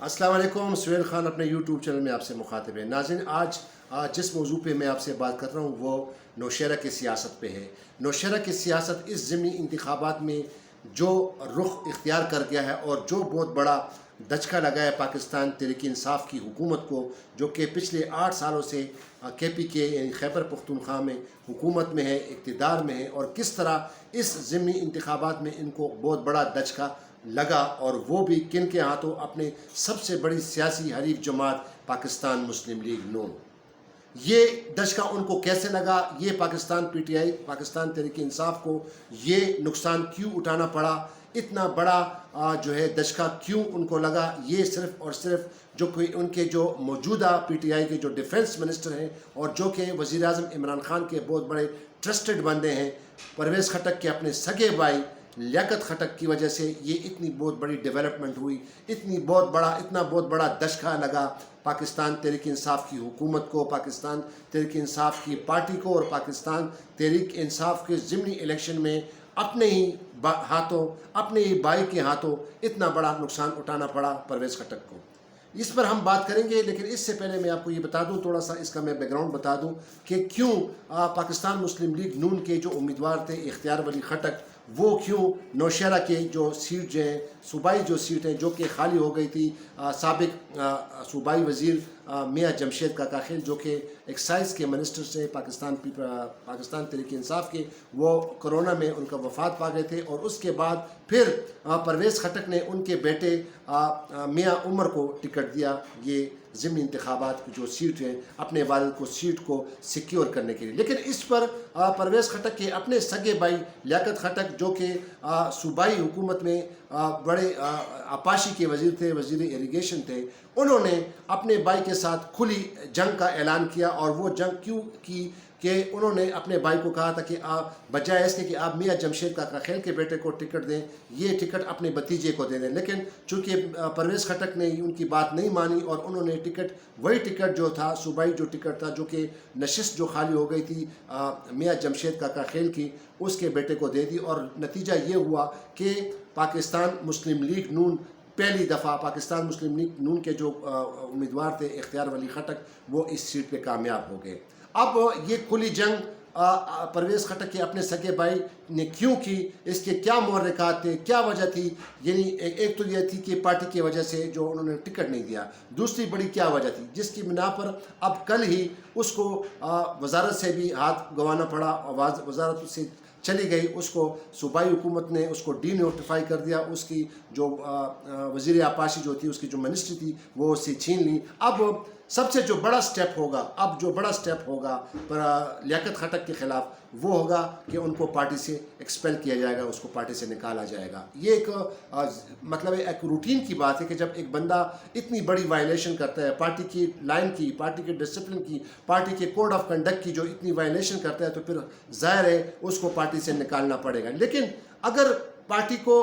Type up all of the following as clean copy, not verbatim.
السلام علیکم. سہیل خان اپنے یوٹیوب چینل میں آپ سے مخاطب ہے. ناظرین، آج جس موضوع پہ میں آپ سے بات کر رہا ہوں وہ نوشہرہ کی سیاست پہ ہے. نوشہرہ کی سیاست اس ضمنی انتخابات میں جو رخ اختیار کر گیا ہے اور جو بہت بڑا دھچکا لگا ہے پاکستان تحریک انصاف کی حکومت کو، جو کہ پچھلے 8 سالوں سے کے پی کے یعنی خیبر پختونخوا میں حکومت میں ہے، اقتدار میں ہے، اور کس طرح اس ضمنی انتخابات میں ان کو بہت بڑا دھچکا لگا، اور وہ بھی کن کے ہاتھوں؟ اپنے سب سے بڑی سیاسی حریف جماعت پاکستان مسلم لیگ نون. یہ دھچکا ان کو کیسے لگا؟ یہ Pakistan P T I, Pakistan Tehreek Insaf کو یہ نقصان کیوں اٹھانا پڑا؟ اتنا بڑا جو ہے دھچکا کیوں ان کو لگا؟ یہ صرف اور صرف جو کہ ان کے جو موجودہ پی ٹی آئی کے جو ڈیفنس منسٹر ہیں اور جو کہ وزیر اعظم عمران خان کے بہت بڑے ٹرسٹڈ بندے ہیں، پرویز خٹک کے اپنے سگے بھائی لیاقت خٹک کی وجہ سے یہ اتنی بہت بڑی ڈیولپمنٹ ہوئی، اتنا بہت بڑا دھچکا لگا پاکستان تحریک انصاف کی حکومت کو، پاکستان تحریک انصاف کی پارٹی کو، اور پاکستان تحریک انصاف کے ضمنی الیکشن میں اپنے ہی ہاتھوں، اپنے ہی بھائی کے ہاتھوں اتنا بڑا نقصان اٹھانا پڑا پرویز خٹک کو. اس پر ہم بات کریں گے، لیکن اس سے پہلے میں آپ کو یہ بتا دوں، تھوڑا سا اس کا میں بیک گراؤنڈ بتا دوں کہ کیوں پاکستان مسلم لیگ نون کے جو امیدوار تھے اختیار ولی خٹک، وہ کیوں نوشہرہ کے جو سیٹ جو ہیں، صوبائی جو سیٹ ہیں جو کہ خالی ہو گئی تھی، سابق صوبائی وزیر میاں جمشید کاکا خیل جو کہ ایکسائز کے منسٹر سے پاکستان تحریک انصاف کے، وہ کرونا میں ان کا وفات پا گئے تھے، اور اس کے بعد پھر پرویز خٹک نے ان کے بیٹے میاں عمر کو ٹکٹ دیا یہ ضمنی انتخابات کی جو سیٹ ہے، اپنے والد کو سیٹ کو سیکیور کرنے کے لیے. لیکن اس پر پرویز خٹک کے اپنے سگے بھائی لیاقت خٹک جو کہ صوبائی حکومت میں بڑے آپاشی کے وزیر تھے، وزیر ایریگیشن تھے، انہوں نے اپنے بھائی کے ساتھ کھلی جنگ کا اعلان کیا. اور وہ جنگ کیوں کی کہ انہوں نے اپنے بھائی کو کہا تھا کہ آپ بجائے اس کے کہ آپ میاں جمشید کاکا خیل کے بیٹے کو ٹکٹ دیں، یہ ٹکٹ اپنے بھتیجے کو دے دیں. لیکن چونکہ پرویز خٹک نے ان کی بات نہیں مانی، اور انہوں نے وہی ٹکٹ جو تھا، صوبائی جو ٹکٹ تھا، جو کہ نشست جو خالی ہو گئی تھی میاں جمشید کاکا خیل کی، اس کے بیٹے کو دے دی. اور نتیجہ یہ ہوا کہ پاکستان مسلم لیگ نون پہلی دفعہ، پاکستان مسلم لیگ نون کے جو امیدوار تھے اختیار ولی خٹک، وہ اس سیٹ پہ کامیاب ہو گئے. اب یہ کھلی جنگ پرویز خٹک کے اپنے سگے بھائی نے کیوں کی؟ اس کے کیا محرکات تھے، کیا وجہ تھی؟ یعنی ایک تو یہ تھی کہ پارٹی کی وجہ سے جو انہوں نے ٹکٹ نہیں دیا. دوسری بڑی کیا وجہ تھی جس کی بنا پر اب کل ہی اس کو وزارت سے بھی ہاتھ گنوانا پڑا، وزارت سے چلی گئی، اس کو صوبائی حکومت نے اس کو ڈی نوٹیفائی کر دیا، اس کی جو وزیر آپاشی جو تھی، اس کی جو منسٹری تھی، وہ اس سے چھین لی. اب سب سے جو بڑا سٹیپ ہوگا لیاقت خٹک کے خلاف، وہ ہوگا کہ ان کو پارٹی سے ایکسپیل کیا جائے گا، اس کو پارٹی سے نکالا جائے گا. یہ ایک مطلب ایک روٹین کی بات ہے کہ جب ایک بندہ اتنی بڑی وائلیشن کرتا ہے، پارٹی کی لائن کی، پارٹی کے ڈسپلن کی، پارٹی کے کوڈ آف کنڈکٹ کی جو اتنی وائلیشن کرتا ہے، تو پھر ظاہر ہے اس کو پارٹی سے نکالنا پڑے گا. لیکن اگر پارٹی کو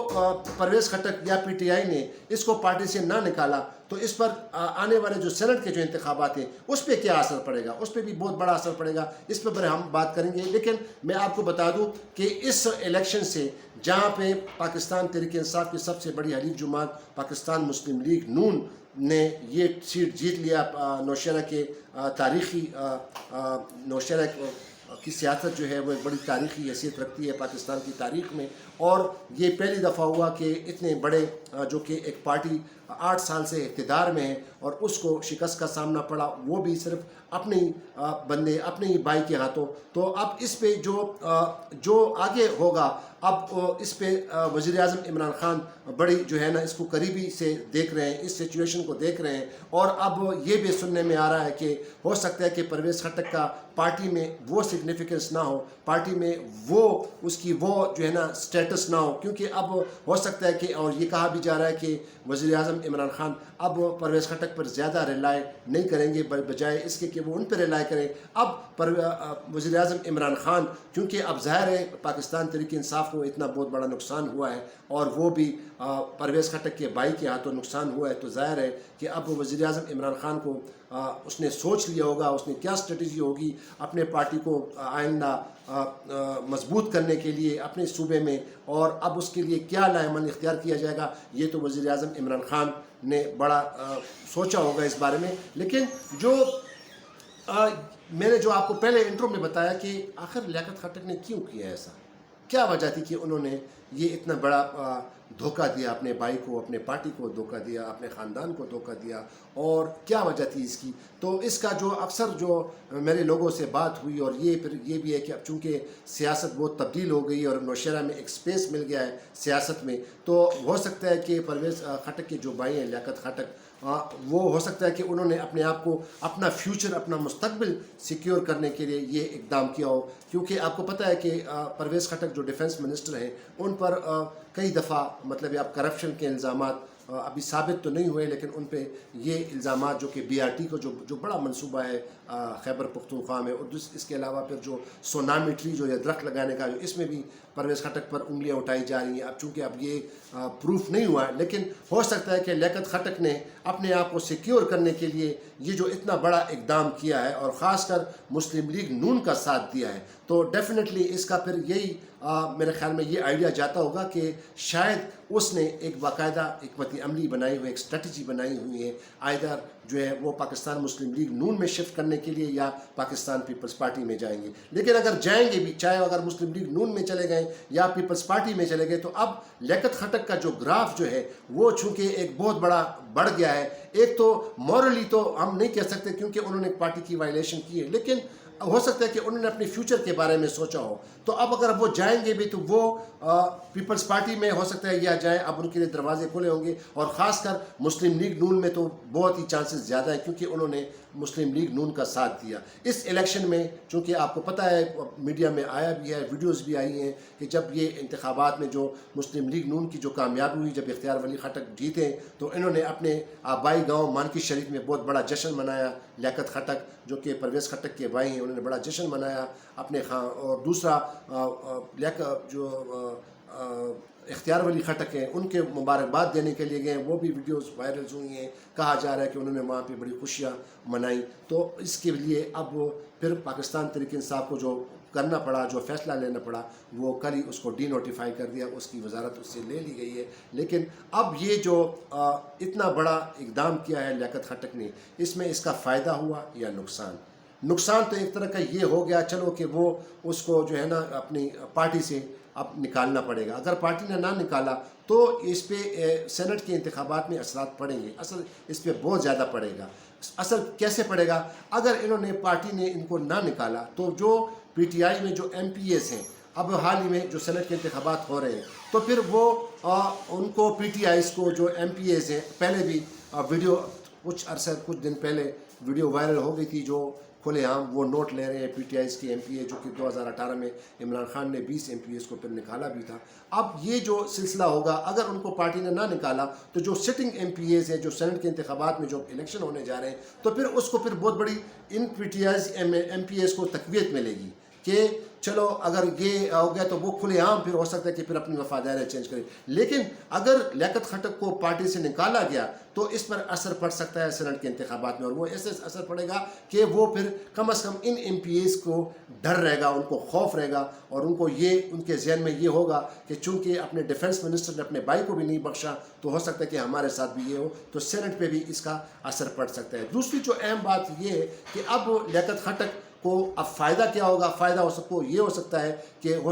پرویز خٹک یا پی ٹی آئی نے اس کو پارٹی سے نہ نکالا، تو اس پر آنے والے جو سینٹ کے جو انتخابات ہیں اس پہ کیا اثر پڑے گا؟ اس پہ بھی بہت بڑا اثر پڑے گا. اس پہ ہم بات کریں گے. لیکن میں آپ کو بتا دوں کہ اس الیکشن سے جہاں پہ پاکستان تحریک انصاف کی سب سے بڑی حریف جماعت پاکستان مسلم لیگ نون نے یہ سیٹ جیت لیا، نوشہرہ کے تاریخی نوشہرہ کی سیاست جو ہے وہ ایک بڑی تاریخی حیثیت رکھتی ہے پاکستان کی تاریخ میں. اور یہ پہلی دفعہ ہوا کہ اتنے بڑے جو کہ ایک پارٹی 8 سال سے اقتدار میں ہے اور اس کو شکست کا سامنا پڑا، وہ بھی صرف اپنے بندے، اپنے ہی بھائی کے ہاتھوں. تو اب اس پہ جو آگے ہوگا، اب اس پہ وزیر اعظم عمران خان بڑی جو ہے نا اس کو قریبی سے دیکھ رہے ہیں، اس سچویشن کو دیکھ رہے ہیں. اور اب یہ بھی سننے میں آ رہا ہے کہ ہو سکتا ہے کہ پرویز خٹک کا پارٹی میں وہ سگنیفیکنس نہ ہو، پارٹی میں وہ اس کی وہ جو ہے نا سٹیٹس نہ ہو، کیونکہ اب ہو سکتا ہے کہ، اور یہ کہا بھی جا رہا ہے کہ وزیر اعظم عمران خان اب پرویز خٹک پر زیادہ ریلائی نہیں کریں گے، بجائے اس کے کہ وہ ان پہ ریلائی کریں. اب وزیر اعظم عمران خان، کیونکہ اب ظاہر ہے پاکستان تحریک انصاف کو اتنا بہت بڑا نقصان ہوا ہے، اور وہ بھی پرویز خٹک کے بھائی کے ہاتھوں نقصان ہوا ہے، تو ظاہر ہے کہ اب وزیر اعظم عمران خان کو اس نے سوچ لیا ہوگا، اس نے کیا اسٹریٹجی ہوگی اپنے پارٹی کو آئندہ مضبوط کرنے کے لیے اپنے صوبے میں، اور اب اس کے لیے کیا لائے عمل اختیار کیا جائے گا، یہ تو وزیر اعظم عمران خان نے بڑا سوچا ہوگا اس بارے میں. لیکن جو میں نے جو آپ کو پہلے انٹرو میں بتایا کہ آخر لیاقت خٹک نے کیوں کیا ایسا, کیا وجہ تھی کہ انہوں نے یہ اتنا بڑا دھوکہ دیا اپنے بھائی کو, اپنے پارٹی کو دھوکہ دیا, اپنے خاندان کو دھوکہ دیا, اور کیا وجہ تھی اس کی. تو اس کا جو اکثر جو میرے لوگوں سے بات ہوئی, اور یہ پھر یہ بھی ہے کہ اب چونکہ سیاست بہت تبدیل ہو گئی اور نوشہرہ میں ایک سپیس مل گیا ہے سیاست میں, تو ہو سکتا ہے کہ پرویز خٹک کے جو بھائی ہیں لیاقت خٹک, وہ ہو سکتا ہے کہ انہوں نے اپنے آپ کو, اپنا فیوچر, اپنا مستقبل سیکیور کرنے کے لیے یہ اقدام کیا ہو. کیونکہ آپ کو پتہ ہے کہ پرویز خٹک جو ڈیفنس منسٹر ہیں, ان پر کئی دفعہ مطلب آپ کرپشن کے الزامات ابھی ثابت تو نہیں ہوئے, لیکن ان پہ یہ الزامات جو کہ BRT کو جو بڑا منصوبہ ہے خیبر پختونخوا میں, اور اس کے علاوہ پھر جو سونامی ٹری جو یہ درخت لگانے کا, جو اس میں بھی پرویز خٹک پر انگلیاں اٹھائی جا رہی ہیں. اب چونکہ اب یہ پروف نہیں ہوا ہے, لیکن ہو سکتا ہے کہ لیاقت خٹک نے اپنے آپ کو سیکیور کرنے کے لیے یہ جو اتنا بڑا اقدام کیا ہے, اور خاص کر مسلم لیگ نون کا ساتھ دیا ہے, تو ڈیفینیٹلی اس کا پھر یہی میرے خیال میں یہ آئیڈیا جاتا ہوگا کہ شاید اس نے ایک باقاعدہ حکمت عملی بنائی ہوئی, ایک اسٹریٹجی بنائی ہوئی ہے, آئدر جو ہے وہ پاکستان مسلم لیگ نون میں شفٹ کرنے کے لیے یا پاکستان پیپلز پارٹی میں جائیں گے. لیکن اگر جائیں گے بھی, چاہے اگر مسلم لیگ نون میں چلے گئے یا پیپلز پارٹی میں چلے گئے, تو اب لیاقت خٹک کا جو گراف جو ہے وہ چونکہ ایک بہت بڑا بڑھ گیا ہے. ایک تو مورلی تو ہم نہیں کہہ سکتے کیونکہ انہوں نے پارٹی کی وائلیشن کی ہے, لیکن ہو سکتا ہے کہ انہوں نے اپنے فیوچر کے بارے میں سوچا ہو. تو اب اگر وہ جائیں گے بھی تو وہ پیپلز پارٹی میں ہو سکتا ہے یا جائیں, اب ان کے لیے دروازے کھلے ہوں گے, اور خاص کر مسلم لیگ نون میں تو بہت ہی چانسز زیادہ ہیں کیونکہ انہوں نے مسلم لیگ نون کا ساتھ دیا. اس الیکشن میں چونکہ آپ کو پتہ ہے, میڈیا میں آیا بھی ہے, ویڈیوز بھی آئی ہیں کہ جب یہ انتخابات میں جو مسلم لیگ نون کی جو کامیابی ہوئی, جب اختیار ولی خٹک جیتے, تو انہوں نے اپنے آبائی گاؤں مانکی شریف میں بہت بڑا جشن منایا. لیاقت خٹک جو کہ پرویز خٹک کے بھائی ہیں, انہوں نے بڑا جشن منایا اپنے اور دوسرا جو اختیار ولی خٹک ہیں, ان کے مبارکباد دینے کے لیے گئے, وہ بھی ویڈیوز وائرل ہوئی ہیں. کہا جا رہا ہے کہ انہوں نے وہاں پہ بڑی خوشیاں منائی. تو اس کے لیے اب پھر پاکستان تحریک انصاف کو جو کرنا پڑا, جو فیصلہ لینا پڑا, وہ کل ہی اس کو ڈی نوٹیفائی کر دیا, اس کی وزارت اس سے لے لی گئی ہے. لیکن اب یہ جو اتنا بڑا اقدام کیا ہے لیاقت خٹک نے, اس میں اس کا فائدہ ہوا یا نقصان؟ نقصان تو ایک طرح کا یہ ہو گیا, چلو کہ وہ اس کو جو ہے نا اپنی پارٹی سے اب نکالنا پڑے گا. اگر پارٹی نے نہ نکالا تو اس پہ سینٹ کے انتخابات میں اثرات پڑیں گے, اثر اس پہ بہت زیادہ پڑے گا. اثر کیسے پڑے گا؟ اگر انہوں نے پارٹی نے ان کو نہ نکالا تو جو PTI میں جو MPAs ہیں, اب حال ہی میں جو سینٹ کے انتخابات ہو رہے ہیں, تو پھر وہ ان کو PTIs کو جو MPAs ہیں, پہلے بھی ویڈیو کچھ دن پہلے ویڈیو وائرل ہو گئی تھی, جو کھلے عام وہ نوٹ لے رہے ہیں PTIs کے MPA, جو کہ 2018 میں عمران خان نے 20 MPAs کو پھر نکالا بھی تھا. اب یہ جو سلسلہ ہوگا, اگر ان کو پارٹی نے نہ نکالا تو جو سٹنگ MPAs ہیں, جو سینٹ کے انتخابات میں جو الیکشن ہونے جا رہے ہیں, تو پھر اس کو پھر بہت بڑی ان PTIs MPAs کو تقویت ملے گی کہ چلو اگر یہ ہو گیا تو وہ کھلے عام پھر ہو سکتا ہے کہ پھر اپنی وفاداریاں چینج کرے. لیکن اگر لیاقت خٹک کو پارٹی سے نکالا گیا تو اس پر اثر پڑ سکتا ہے سینٹ کے انتخابات میں, اور وہ ایسے اثر پڑے گا کہ وہ پھر کم از کم ان MPAs کو ڈر رہے گا, ان کو خوف رہے گا, اور ان کو یہ ان کے ذہن میں یہ ہوگا کہ چونکہ اپنے ڈیفنس منسٹر نے اپنے بھائی کو بھی نہیں بخشا, تو ہو سکتا ہے کہ ہمارے ساتھ بھی یہ ہو, تو سینٹ پہ بھی اس کا اثر پڑ سکتا ہے. دوسری جو اہم بات یہ ہے کہ اب لیاقت خٹک کو اب فائدہ کیا ہوگا؟ فائدہ یہ ہو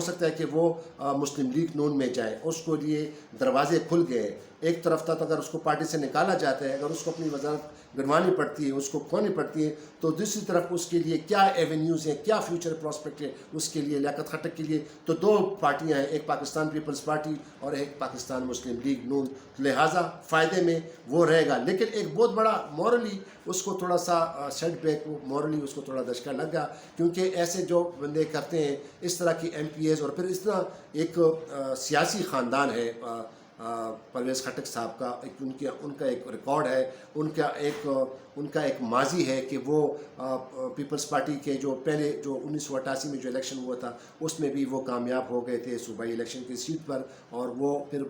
سکتا ہے کہ وہ مسلم لیگ نون میں جائیں, اس کو لیے دروازے کھل گئے. ایک طرف تک اگر اس کو پارٹی سے نکالا جاتا ہے, اگر اس کو اپنی وزارت گنوانی پڑتی ہے, اس کو کھونی پڑتی ہے, تو دوسری طرف اس کے لیے کیا ایونیوز ہیں, کیا فیوچر پراسپیکٹ ہے اس کے لیے, لیاقت خٹک کے لیے. تو دو پارٹیاں ہیں, ایک پاکستان پیپلز پارٹی اور ایک پاکستان مسلم لیگ نون, لہٰذا فائدے میں وہ رہے گا. لیکن ایک بہت بڑا مورلی اس کو تھوڑا سا سیٹ بیک, مورلی اس کو تھوڑا دھچکا لگ گیا, کیونکہ ایسے جو بندے کرتے ہیں اس طرح کی MPAs, اور پھر اس طرح ایک سیاسی خاندان ہے پرویز خٹک صاحب کا, ان کا ایک ریکارڈ ہے, ان کا ایک ماضی ہے کہ وہ پیپلز پارٹی کے جو پہلے جو 1988 میں جو الیکشن ہوا تھا اس میں بھی وہ کامیاب ہو گئے تھے صوبائی الیکشن کی سیٹ پر, اور وہ پھر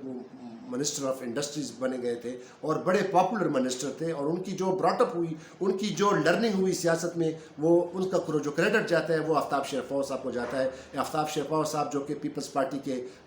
منسٹر آف انڈسٹریز بنے گئے تھے, اور بڑے پاپولر منسٹر تھے, اور ان کی جو براٹ اپ ہوئی, ان کی جو لرننگ ہوئی سیاست میں, وہ ان کا جو کریڈٹ جاتا ہے وہ آفتاب شیرفور صاحب کو جاتا ہے. آفتاب شیرفور صاحب جو کہ پیپلز پارٹی کے